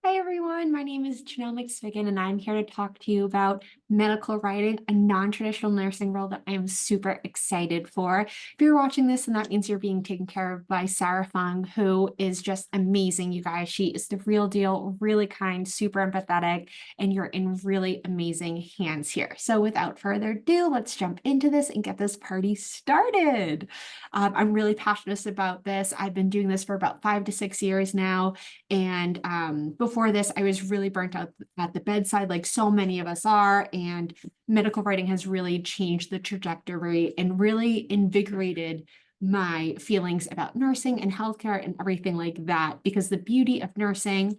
Hi everyone, my name is Janelle McSwiggin and I'm here to talk to you about medical writing, a non-traditional nursing role that I am super excited for. If you're watching this, and that means you're being taken care of by Sarah Fung, who is just amazing, you guys. She is the real deal, really kind, super empathetic, and you're in really amazing hands here. So without further ado, let's jump into this and get this party started. I'm really passionate about this. I've been doing this for about 5 to 6 years now. And before this, I was really burnt out at the bedside, like so many of us are. And medical writing has really changed the trajectory and really invigorated my feelings about nursing and healthcare and everything like that. Because the beauty of nursing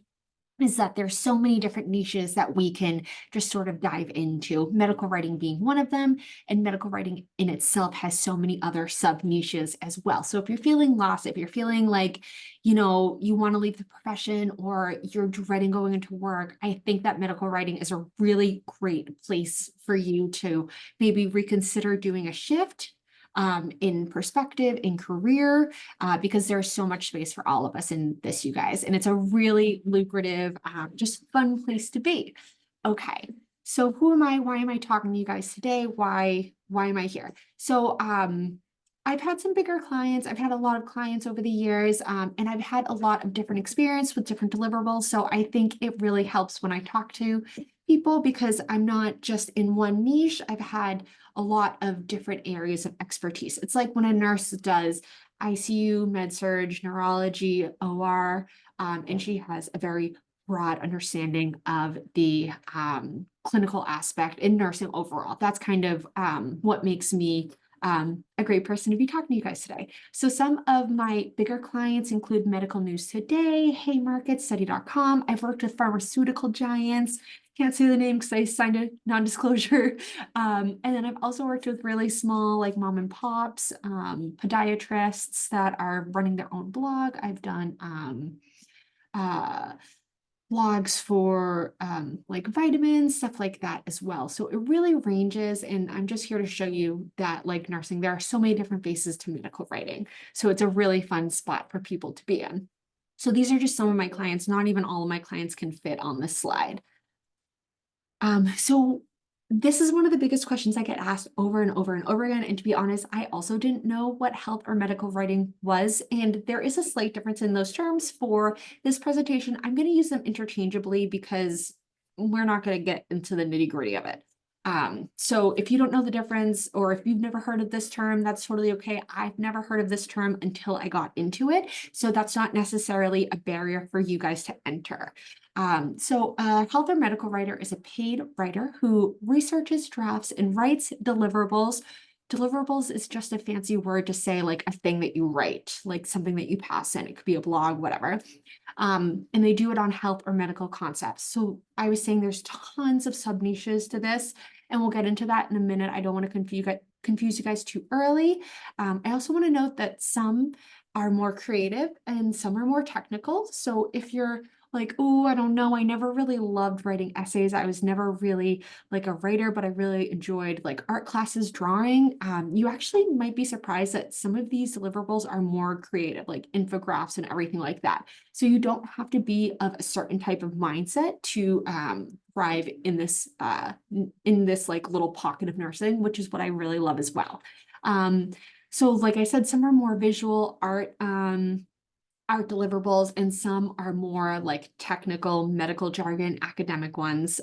is that there's so many different niches that we can just sort of dive into, medical writing being one of them, and medical writing in itself has so many other sub niches as well. So if you're feeling lost, if you're feeling like, you want to leave the profession or you're dreading going into work, I think that medical writing is a really great place for you to maybe reconsider doing a shift in perspective, in career, because there's so much space for all of us in this, you guys. And it's a really lucrative, just fun place to be. Okay. So who am I? Why am I talking to you guys today? Why am I here? So I've had some bigger clients. I've had a lot of clients over the years, and I've had a lot of different experience with different deliverables. So I think it really helps when I talk to people because I'm not just in one niche. I've had a lot of different areas of expertise. It's like when a nurse does ICU, med surg, neurology, OR, and she has a very broad understanding of the clinical aspect in nursing overall. That's kind of what makes me a great person to be talking to you guys today. So some of my bigger clients include Medical News Today, Haymarket, Study.com. I've worked with pharmaceutical giants. Can't say the name because I signed a non-disclosure. And then I've also worked with really small, like mom and pops, podiatrists that are running their own blog. I've done uh, blogs for like vitamins, stuff like that as well. So it really ranges. And I'm just here to show you that, like nursing, there are so many different faces to medical writing. So it's a really fun spot for people to be in. So these are just some of my clients. Not even all of my clients can fit on this slide. So this is one of the biggest questions I get asked over and over and over again. And to be honest, I also didn't know what health or medical writing was. And there is a slight difference in those terms for this presentation. I'm going to use them interchangeably because we're not going to get into the nitty-gritty of it. So if you don't know the difference, or if you've never heard of this term, that's totally okay. I've never heard of this term until I got into it. So that's not necessarily a barrier for you guys to enter. So a health or medical writer is a paid writer who researches, drafts, and writes deliverables. Deliverables is just a fancy word to say like a thing that you write, like something that you pass in. It could be a blog, whatever. And they do it on health or medical concepts. So I was saying there's tons of sub niches to this, and we'll get into that in a minute. I don't want to confuse you guys too early. I also want to note that some are more creative and some are more technical. So if you're like, oh, I don't know, I never really loved writing essays. I was never really like a writer, but I really enjoyed like art classes, drawing. You actually might be surprised that some of these deliverables are more creative, like infographics and everything like that. So you don't have to be of a certain type of mindset to thrive in this like little pocket of nursing, which is what I really love as well. So like I said, some are more visual art deliverables, and some are more like technical medical jargon, academic ones,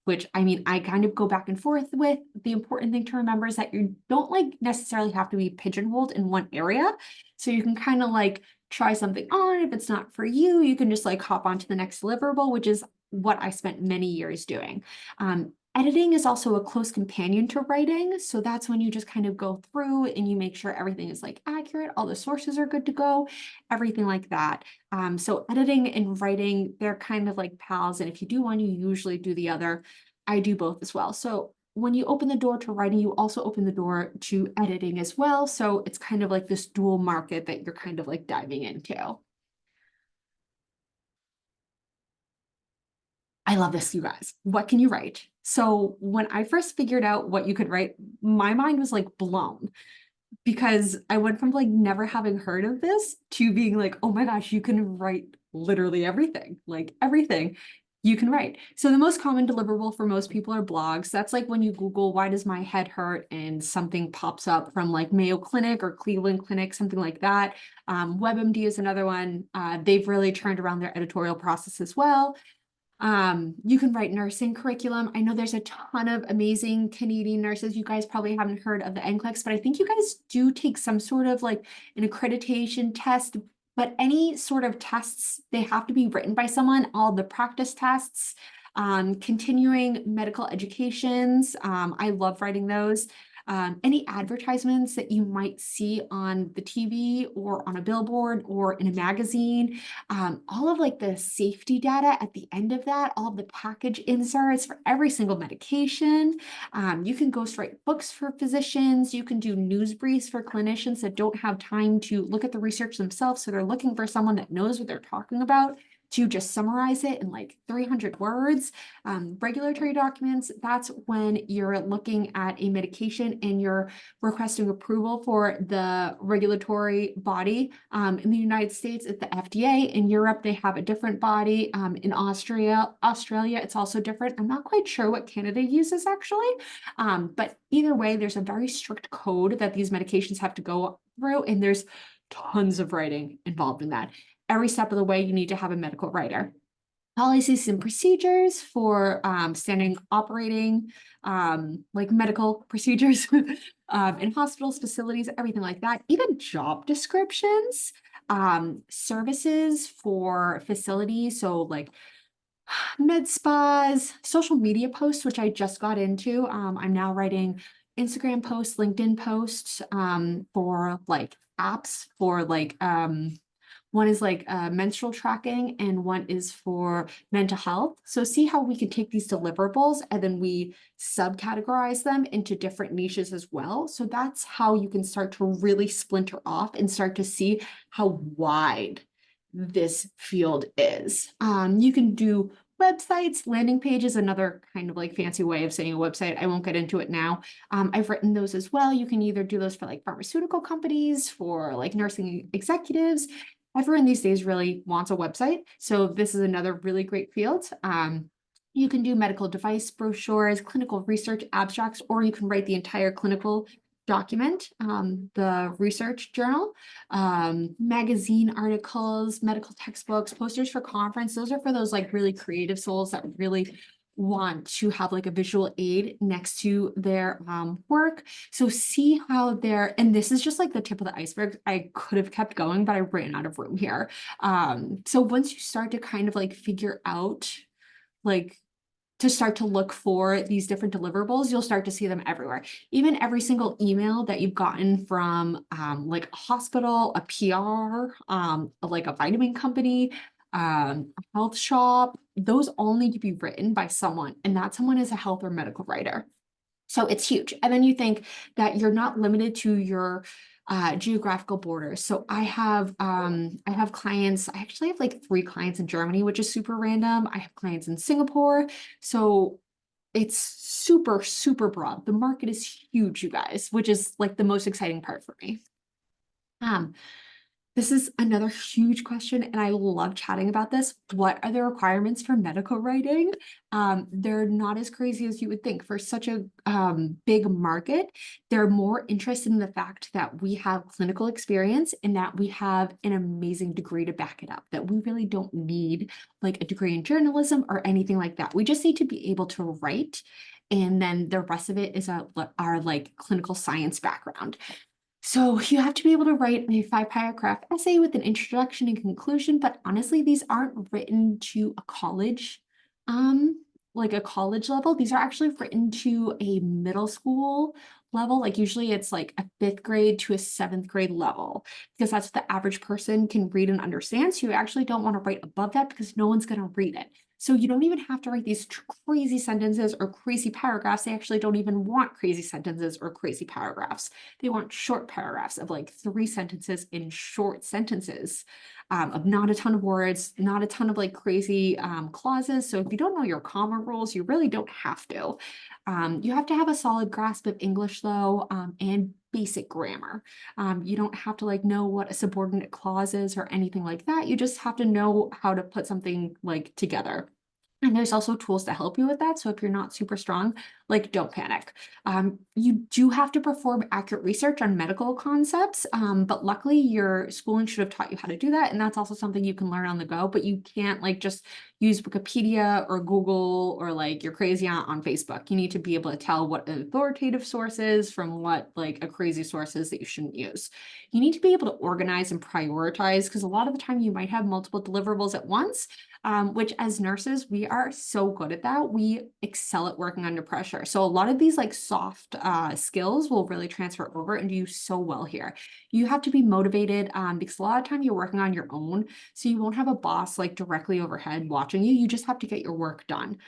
which I mean, I kind of go back and forth with. The important thing to remember is that you don't like necessarily have to be pigeonholed in one area. So you can kind of like try something on. If it's not for you, you can just like hop on to the next deliverable, which is what I spent many years doing. Editing is also a close companion to writing. So that's when you just kind of go through and you make sure everything is like accurate, all the sources are good to go, everything like that. So editing and writing, they're kind of like pals. And if you do one, you usually do the other. I do both as well. So when you open the door to writing, you also open the door to editing as well. So it's kind of like this dual market that you're kind of like diving into. I love this, you guys. What can you write? So when I first figured out what you could write, my mind was like blown. because I went from like never having heard of this to being like, oh my gosh, you can write literally everything, like everything you can write. So the most common deliverable for most people are blogs. That's like when you Google, why does my head hurt? And something pops up from like Mayo Clinic or Cleveland Clinic, something like that. WebMD is another one. They've really turned around their editorial process as well. You can write nursing curriculum. I know there's a ton of amazing Canadian nurses. You guys probably haven't heard of the NCLEX, but I think you guys do take some sort of like an accreditation test, but any sort of tests, they have to be written by someone. All the practice tests, continuing medical educations. I love writing those. Any advertisements that you might see on the TV or on a billboard or in a magazine, all of like the safety data at the end of that, all of the package inserts for every single medication. You can ghostwrite books for physicians. You can do news briefs for clinicians that don't have time to look at the research themselves. So they're looking for someone that knows what they're talking about to just summarize it in like 300 words. Regulatory documents, that's when you're looking at a medication and you're requesting approval for the regulatory body. In the United States, it's the FDA. In Europe, they have a different body. In Australia, it's also different. I'm not quite sure what Canada uses actually. But either way, there's a very strict code that these medications have to go through, and there's tons of writing involved in that. Every step of the way, you need to have a medical writer. Policies and procedures for standard operating, like medical procedures in hospitals, facilities, everything like that. Even job descriptions, services for facilities. So like med spas, social media posts, which I just got into. I'm now writing Instagram posts, LinkedIn posts for like apps for like one is like menstrual tracking and one is for mental health. So see how we can take these deliverables and then we subcategorize them into different niches as well. So that's how you can start to really splinter off and start to see how wide this field is. You can do websites, landing pages, another kind of like fancy way of saying a website. I won't get into it now. I've written those as well. You can either do those for like pharmaceutical companies, for like nursing executives. Everyone these days really wants a website. So this is another really great field. You can do medical device brochures, clinical research abstracts, or you can write the entire clinical document, the research journal, magazine articles, medical textbooks, posters for conference. Those are for those like really creative souls that really want to have like a visual aid next to their work. So see how they're, and this is just like the tip of the iceberg. I could have kept going, but I ran out of room here. So once you start to kind of like figure out like to start to look for these different deliverables, you'll start to see them everywhere. Even every single email that you've gotten from like a hospital, a PR, like a vitamin company, a health shop, those all need to be written by someone, and that someone is a health or medical writer. So it's huge. And then you think that you're not limited to your geographical borders. So I have clients, I actually have like 3 clients in Germany, which is super random. I have clients in Singapore. So it's super, super broad. The market is huge, you guys, which is like the most exciting part for me. This is another huge question, and I love chatting about this. What are the requirements for medical writing? They're not as crazy as you would think. For such a big market, they're more interested in the fact that we have clinical experience and that we have an amazing degree to back it up, that we really don't need like a degree in journalism or anything like that. We just need to be able to write, and then the rest of it is our like clinical science background. So you have to be able to write a 5-paragraph essay with an introduction and conclusion, but honestly, these aren't written to a college, like a college level. These are actually written to a middle school level. Like usually it's like a 5th grade to a 7th grade level, because that's what the average person can read and understand. So you actually don't want to write above that because no one's going to read it. So you don't even have to write these crazy sentences or crazy paragraphs. They actually don't even want crazy sentences or crazy paragraphs. They want short paragraphs of like 3 sentences in short sentences, of not a ton of words, not a ton of like crazy clauses. So if you don't know your comma rules, you really don't have to. You have to have a solid grasp of English though, and basic grammar. You don't have to like know what a subordinate clause is or anything like that. You just have to know how to put something like together. And there's also tools to help you with that. So if you're not super strong, like don't panic. You do have to perform accurate research on medical concepts, but luckily your schooling should have taught you how to do that. And that's also something you can learn on the go, but you can't like just use Wikipedia or Google or like you're crazy on Facebook. You need to be able to tell what an authoritative source is from what like a crazy source is that you shouldn't use. You need to be able to organize and prioritize because a lot of the time you might have multiple deliverables at once. Which as nurses, we are so good at that. We excel at working under pressure. So a lot of these like soft skills will really transfer over and do so well here. You have to be motivated because a lot of time you're working on your own. So you won't have a boss like directly overhead watching you. You just have to get your work done.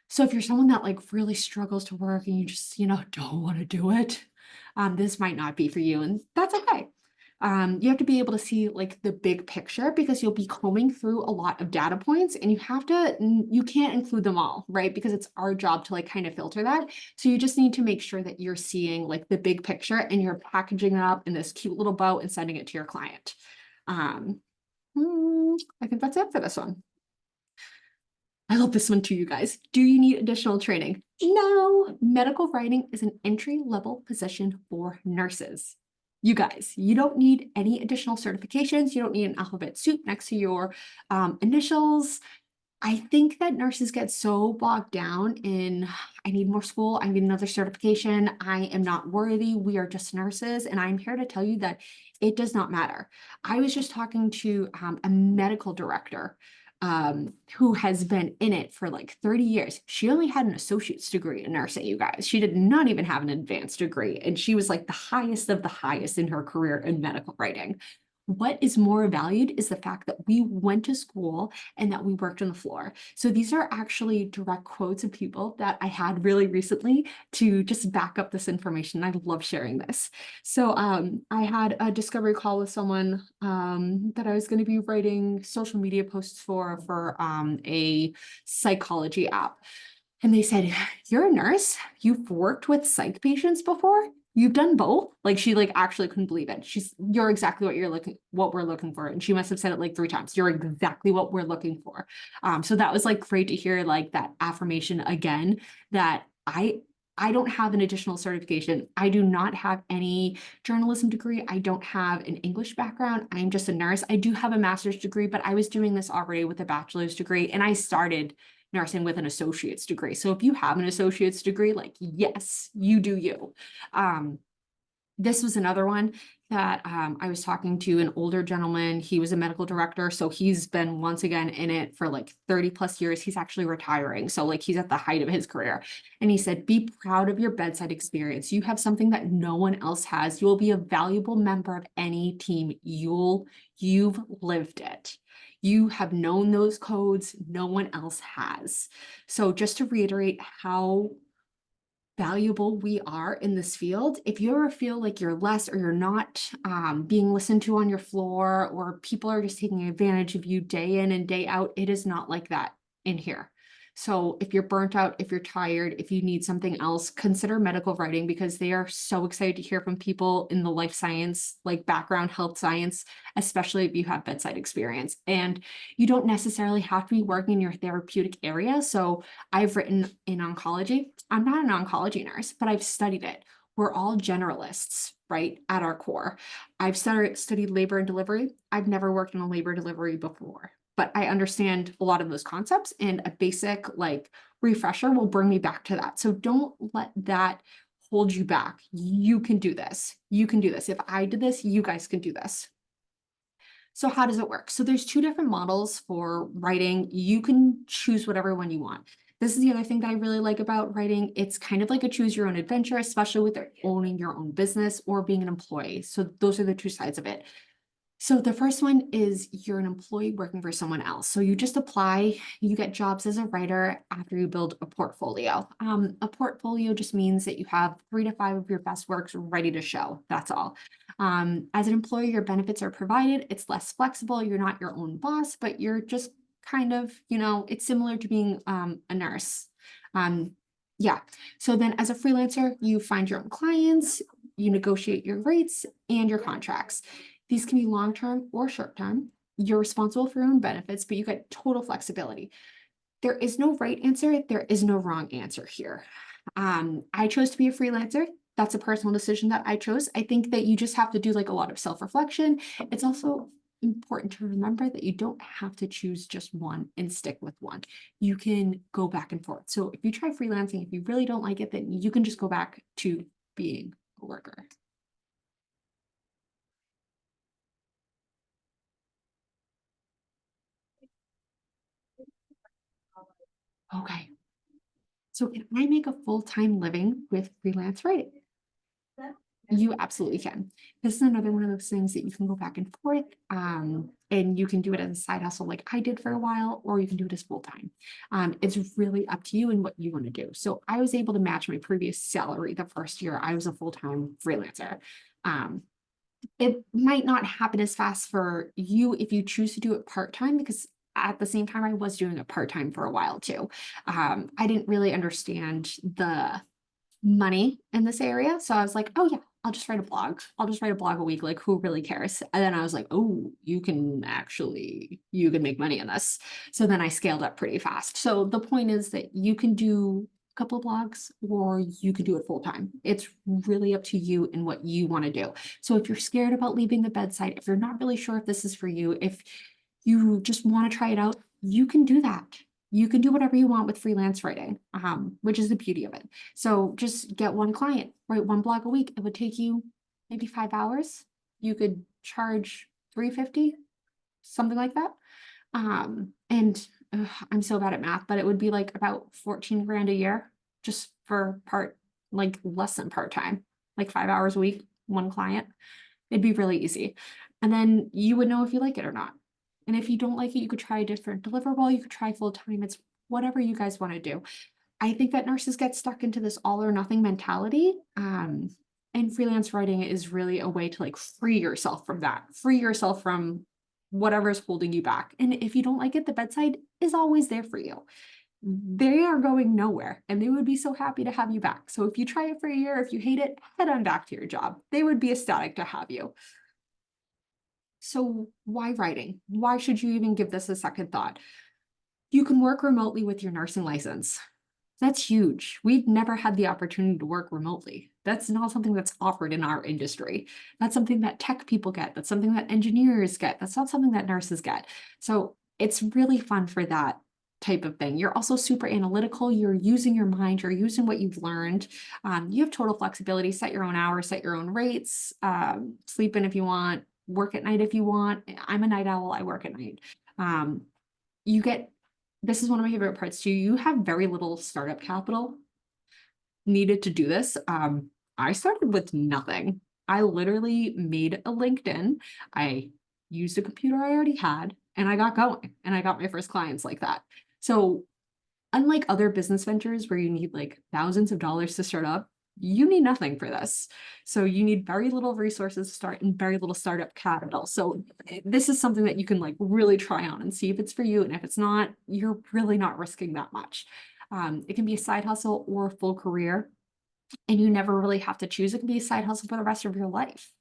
So if you're someone that like really struggles to work and you just, don't want to do it, this might not be for you. And that's okay. You have to be able to see like the big picture because you'll be combing through a lot of data points and you can't include them all, right? Because it's our job to like kind of filter that. So you just need to make sure that you're seeing like the big picture and you're packaging it up in this cute little bow and sending it to your client. I think that's it for this one. I love this one too, you guys. Do you need additional training? No, medical writing is an entry-level position for nurses. You guys, you don't need any additional certifications. You don't need an alphabet soup next to your initials. I think that nurses get so bogged down in, I need more school, I need another certification, I am not worthy, we are just nurses. And I'm here to tell you that it does not matter. I was just talking to a medical director who has been in it for like 30 years. She only had an associate's degree in nursing, you guys. She did not even have an advanced degree. And she was like the highest of the highest in her career in medical writing. What is more valued is the fact that we went to school and that we worked on the floor. So these are actually direct quotes of people that I had really recently to just back up this information. I love sharing this. So I had a discovery call with someone that I was going to be writing social media posts for a psychology app. And they said, you're a nurse, you've worked with psych patients before? You've done both? Like she like actually couldn't believe it. You're exactly what we're looking for. And she must have said it like 3 times. You're exactly what we're looking for. So that was like great to hear like that affirmation again, that I don't have an additional certification. I do not have any journalism degree. I don't have an English background. I'm just a nurse. I do have a master's degree, but I was doing this already with a bachelor's degree and I started nursing with an associate's degree. So if you have an associate's degree, like, yes, you do you. This was another one that I was talking to an older gentleman. He was a medical director. So he's been once again in it for like 30 plus years. He's actually retiring. So like he's at the height of his career. And he said, be proud of your bedside experience. You have something that no one else has. You will be a valuable member of any team. You've lived it. You have known those codes, no one else has. So just to reiterate how valuable we are in this field, if you ever feel like you're less or you're not being listened to on your floor, or people are just taking advantage of you day in and day out, it is not like that in here. So if you're burnt out, if you're tired, if you need something else, consider medical writing because they are so excited to hear from people in the life science, like background health science, especially if you have bedside experience. And you don't necessarily have to be working in your therapeutic area. So I've written in oncology. I'm not an oncology nurse, but I've studied it. We're all generalists, right, at our core. I've studied labor and delivery. I've never worked in a labor delivery before, but I understand a lot of those concepts, and a basic like refresher will bring me back to that. So don't let that hold you back. You can do this. You can do this. If I did this, you guys can do this. So how does it work? So there's 2 different models for writing. You can choose whatever one you want. This is the other thing that I really like about writing. It's kind of like a choose your own adventure, especially with owning your own business or being an employee. So those are the 2 sides of it. So the first one is you're an employee working for someone else. So you just apply, you get jobs as a writer after you build a portfolio. A portfolio just means that you have 3 to 5 of your best works ready to show. That's all. As an employee, your benefits are provided. It's less flexible. You're not your own boss, but you're just kind of, it's similar to being a nurse. Yeah. So then as a freelancer, you find your own clients. you negotiate your rates and your contracts. These can be long-term or short-term. You're responsible for your own benefits, but you get total flexibility. There is no right answer. There is no wrong answer here. I chose to be a freelancer. That's a personal decision that I chose. I think that you just have to do like a lot of self-reflection. It's also important to remember that you don't have to choose just one and stick with one. You can go back and forth. So if you try freelancing, if you really don't like it, then you can just go back to being a worker. Okay. So can I make a full-time living with freelance writing? You absolutely can. This is another one of those things that you can go back and forth, and you can do it as a side hustle like I did for a while, or you can do it as full-time. It's really up to you and what you want to do. So I was able to match my previous salary the first year I was a full-time freelancer. Um, it might not happen as fast for you if you choose to do it part-time, because at the same time I was doing it part-time for a while too. I didn't really understand the money in this area. So I was like, oh yeah, I'll just write a blog. I'll just write a blog a week. Like, who really cares? And then I was like, oh, you can make money in this. So then I scaled up pretty fast. So the point is that you can do a couple of blogs or you can do it full time. It's really up to you and what you want to do. So if you're scared about leaving the bedside, if you're not really sure if this is for you, if you just want to try it out, you can do that. You can do whatever you want with freelance writing, which is the beauty of it. So just get one client, write one blog a week. It would take you maybe 5 hours. You could charge 350, something like that. And I'm so bad at math, but it would be like about 14 grand a year just for like less than part-time, like 5 hours a week, one client. It'd be really easy. And then you would know if you like it or not. And if you don't like it, you could try a different deliverable. You could try full time. It's whatever you guys want to do. I think that nurses get stuck into this all or nothing mentality. And freelance writing is really a way to like free yourself from that, free yourself from whatever is holding you back. And if you don't like it, the bedside is always there for you. They are going nowhere and they would be so happy to have you back. So if you try it for a year, if you hate it, head on back to your job. They would be ecstatic to have you. So why writing? Why should you even give this a second thought? You can work remotely with your nursing license. That's huge. We've never had the opportunity to work remotely. That's not something that's offered in our industry. That's something that tech people get. That's something that engineers get. That's not something that nurses get. So it's really fun for that type of thing. You're also super analytical. You're using your mind. You're using what you've learned. You have total flexibility. Set your own hours, set your own rates, sleep in if you want, work at night if you want. I'm a night owl. I work at night. You get, this is one of my favorite parts too. You have very little startup capital needed to do this. I started with nothing. I literally made a LinkedIn. I used a computer I already had and I got going and I got my first clients like that. So unlike other business ventures where you need like thousands of dollars to start up, you need nothing for this. So you need very little resources to start and very little startup capital. So this is something that you can like really try on and see if it's for you. And if it's not, you're really not risking that much. It can be a side hustle or a full career, and you never really have to choose. It can be a side hustle for the rest of your life.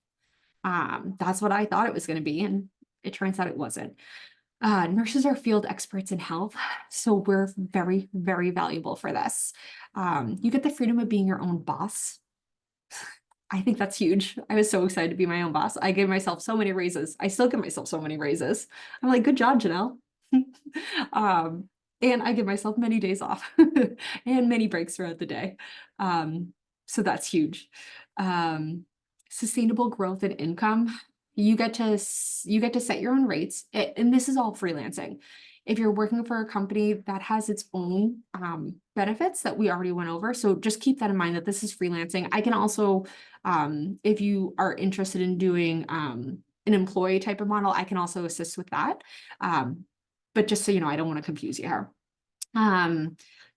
That's what I thought it was going to be, and it turns out it wasn't. Nurses are field experts in health, so we're very, very valuable for this. You get the freedom of being your own boss. I think that's huge. I was so excited to be my own boss. I gave myself so many raises. I still give myself so many raises. I'm like, good job, Janelle. And I give myself many days off and many breaks throughout the day. So that's huge. Sustainable growth and income. You get to set your own rates, and this is all freelancing. If you're working for a company that has its own benefits that we already went over, so just keep that in mind that this is freelancing. I can also, if you are interested in doing an employee type of model, I can also assist with that. But just so you know, I don't want to confuse you here.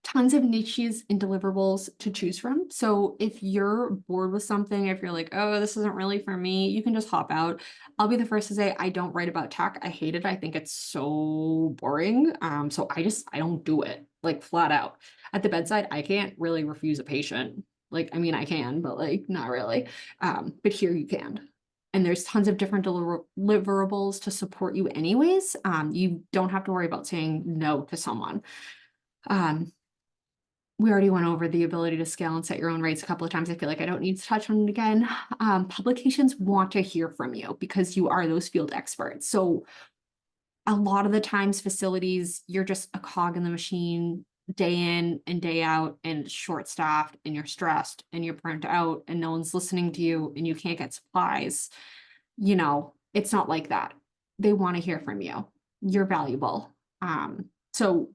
Tons of niches and deliverables to choose from. So if you're bored with something, if you're like, oh, this isn't really for me, you can just hop out. I'll be the first to say I don't write about tech. I hate it. I think it's so boring. So I don't do it, like flat out. At the bedside, I can't really refuse a patient. Like, I mean, I can, but like, not really. But here you can. And there's tons of different deliverables to support you anyways. You don't have to worry about saying no to someone. We already went over the ability to scale and set your own rates a couple of times. I feel like I don't need to touch on it again. Publications want to hear from you because you are those field experts. So a lot of the times facilities, you're just a cog in the machine day in and day out, and short staffed, and you're stressed and you're burnt out and no one's listening to you and you can't get supplies. You know, it's not like that. They want to hear from you. You're valuable. So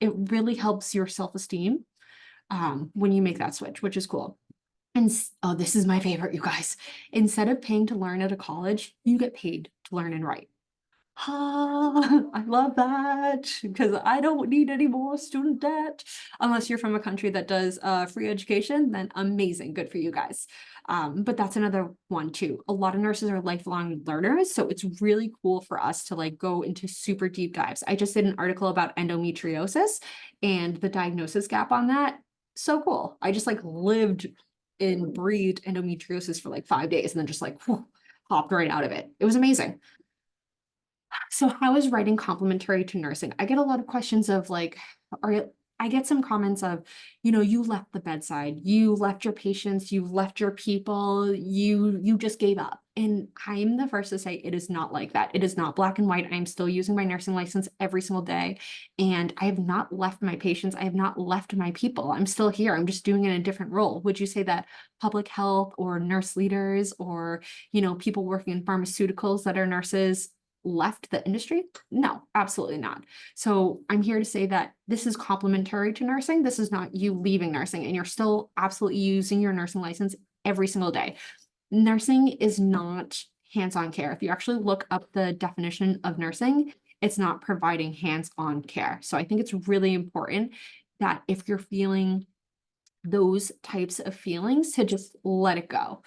it really helps your self-esteem when you make that switch, which is cool. And oh, this is my favorite, you guys. Instead of paying to learn at a college, you get paid to learn and write. I love that because I don't need any more student debt. Unless you're from a country that does free education, then amazing, good for you guys. But that's another one too. A lot of nurses are lifelong learners, so it's really cool for us to like go into super deep dives. I just did an article about endometriosis and the diagnosis gap on that. So cool. I just like lived and breathed endometriosis for like 5 days and then just like whew, hopped right out of it. It was amazing. So how is writing complementary to nursing? I get a lot of questions of like, I get some comments of, you know, you left the bedside, you left your patients, you left your people, you just gave up. And I'm the first to say it is not like that. It is not black and white. I'm still using my nursing license every single day. And I have not left my patients. I have not left my people. I'm still here. I'm just doing it in a different role. Would you say that public health or nurse leaders or, you know, people working in pharmaceuticals that are nurses left the industry? No, absolutely not. So I'm here to say that this is complementary to nursing. This is not you leaving nursing, and you're still absolutely using your nursing license every single day. Nursing is not hands-on care. If you actually look up the definition of nursing, it's not providing hands-on care. So I think it's really important that if you're feeling those types of feelings, to just let it go.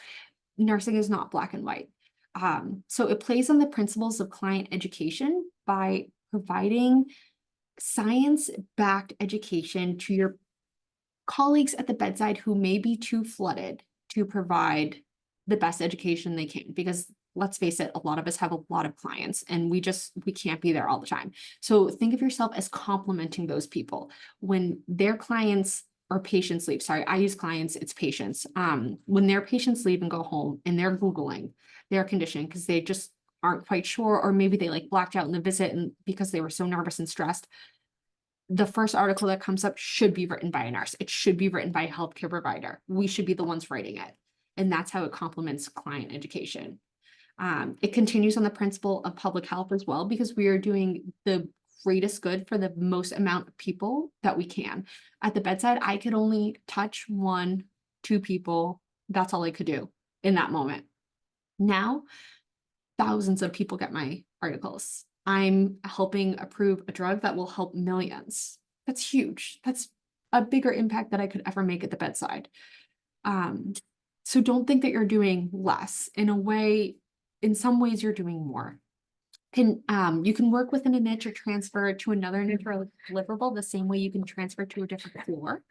Nursing is not black and white. So it plays on the principles of client education by providing science-backed education to your colleagues at the bedside who may be too flooded to provide the best education they can. Because let's face it, a lot of us have a lot of clients and we can't be there all the time. So think of yourself as complimenting those people. When their clients or patients leave, sorry, I use clients, it's patients. When their patients leave and go home and they're Googling their condition because they just aren't quite sure, or maybe they like blacked out in the visit and because they were so nervous and stressed, the first article that comes up should be written by a nurse. It should be written by a healthcare provider. We should be the ones writing it. And that's how it complements client education. It continues on the principle of public health as well, because we are doing the greatest good for the most amount of people that we can. At the bedside, I could only touch 1, 2 people. That's all I could do in that moment. Now, thousands of people get my articles. I'm helping approve a drug that will help millions. That's huge. That's a bigger impact that I could ever make at the bedside. So don't think that you're doing less. In a way, in some ways, you're doing more. You can work within a niche or transfer to another niche or deliverable the same way you can transfer to a different floor.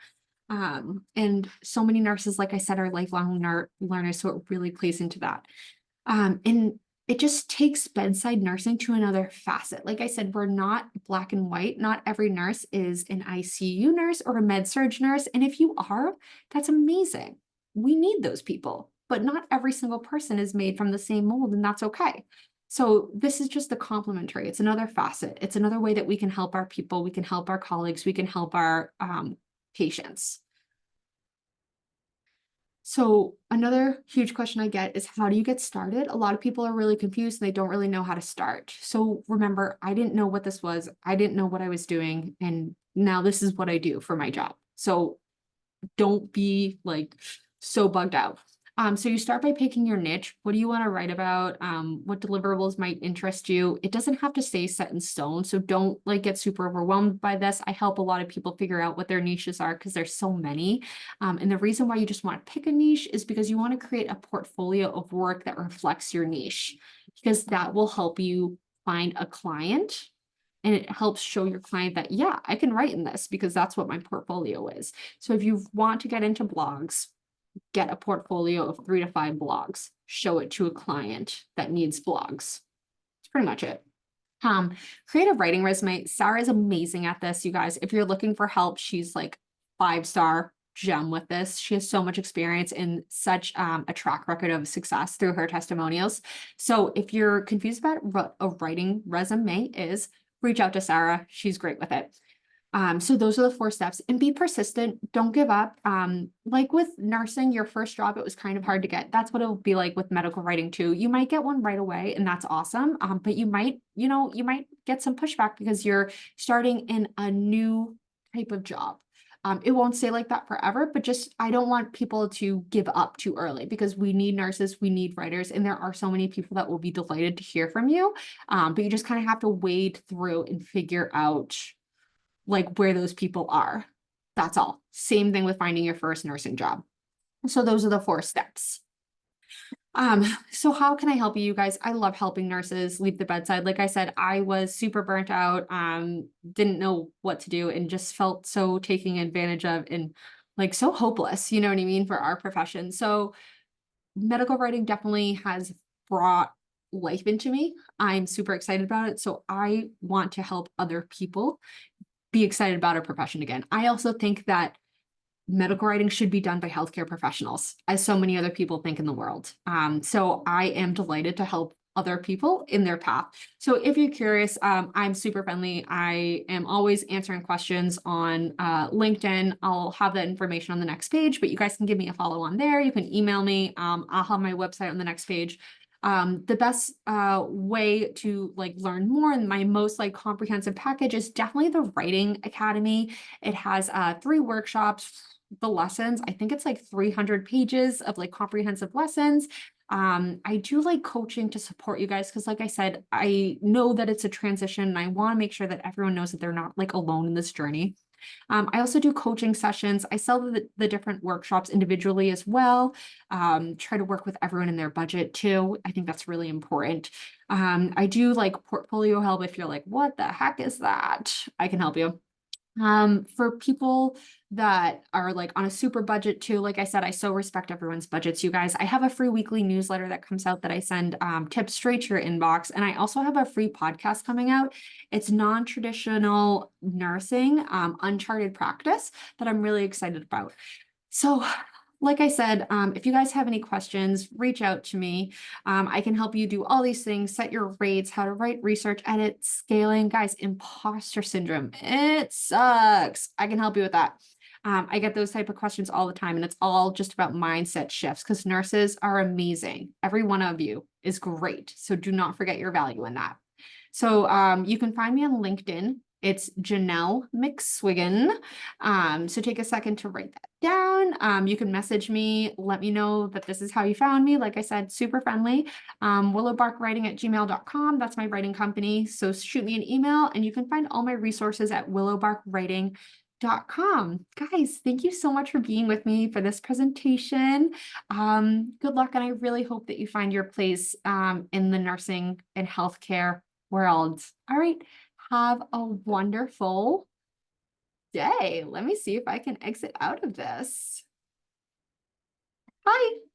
And so many nurses, like I said, are lifelong learners, so it really plays into that. And it just takes bedside nursing to another facet. Like I said, we're not black and white. Not every nurse is an ICU nurse or a med-surg nurse. And if you are, that's amazing. We need those people, but not every single person is made from the same mold, and that's okay. So this is just the complementary. It's another facet. It's another way that we can help our people. We can help our colleagues. We can help our patients. So another huge question I get is, how do you get started? A lot of people are really confused and they don't really know how to start. So remember, I didn't know what this was. I didn't know what I was doing. And now this is what I do for my job. So don't be like so bugged out. So you start by picking your niche. What do you want to write about? What deliverables might interest you? It doesn't have to stay set in stone. So don't like get super overwhelmed by this. I help a lot of people figure out what their niches are because there's so many. And the reason why you just want to pick a niche is because you want to create a portfolio of work that reflects your niche, because that will help you find a client. And it helps show your client that, yeah, I can write in this because that's what my portfolio is. So if you want to get into blogs, get a portfolio of 3 to 5 blogs, show it to a client that needs blogs. That's pretty much it. Creative writing resume. Sarah is amazing at this, you guys. If you're looking for help, she's like 5-star gem with this. She has so much experience and such a track record of success through her testimonials. So if you're confused about what a writing resume is, reach out to Sarah. She's great with it. So those are the 4 steps, and be persistent. Don't give up. Like with nursing, your first job, it was kind of hard to get. That's what it'll be like with medical writing too. You might get one right away, and that's awesome. But you might get some pushback because you're starting in a new type of job. It won't stay like that forever, but just, I don't want people to give up too early, because we need nurses, we need writers, and there are so many people that will be delighted to hear from you. But you just kind of have to wade through and figure out like where those people are. That's all. Same thing with finding your first nursing job. So those are the 4 steps. So how can I help you guys? I love helping nurses leave the bedside. Like I said, I was super burnt out, didn't know what to do, and just felt so taken advantage of and like so hopeless, you know what I mean, for our profession. So medical writing definitely has brought life into me. I'm super excited about it. So I want to help other people be excited about our profession again. I also think that medical writing should be done by healthcare professionals, as so many other people think in the world. So I am delighted to help other people in their path. So if you're curious, I'm super friendly. I am always answering questions on LinkedIn. I'll have that information on the next page, but you guys can give me a follow on there. You can email me. I'll have my website on the next page. The best way to like learn more, and my most like comprehensive package, is definitely the Writing Academy. It has 3 workshops, the lessons. I think it's like 300 pages of like comprehensive lessons. I do like coaching to support you guys, because like I said, I know that it's a transition, and I want to make sure that everyone knows that they're not like alone in this journey. I also do coaching sessions. I sell the different workshops individually as well. Try to work with everyone in their budget too. I think that's really important. I do like portfolio help. If you're like, what the heck is that? I can help you. For people that are like on a super budget too, like I said, I so respect everyone's budgets, you guys. I have a free weekly newsletter that comes out that I send tips straight to your inbox. And I also have a free podcast coming out. It's non-traditional nursing, uncharted practice, that I'm really excited about. So like I said, if you guys have any questions, reach out to me. I can help you do all these things, set your rates, how to write, research, edit, scaling. Guys, imposter syndrome, it sucks. I can help you with that. I get those type of questions all the time, and it's all just about mindset shifts, because nurses are amazing. Every one of you is great. So do not forget your value in that. So you can find me on LinkedIn. It's Janelle McSwiggin. So take a second to write that down. You can message me, let me know that this is how you found me. Like I said, super friendly. Willowbarkwriting@gmail.com. That's my writing company. So shoot me an email, and you can find all my resources at willowbarkwriting.com. Guys, thank you so much for being with me for this presentation. Good luck, and I really hope that you find your place in the nursing and healthcare world. All right. Have a wonderful day. Let me see if I can exit out of this. Bye.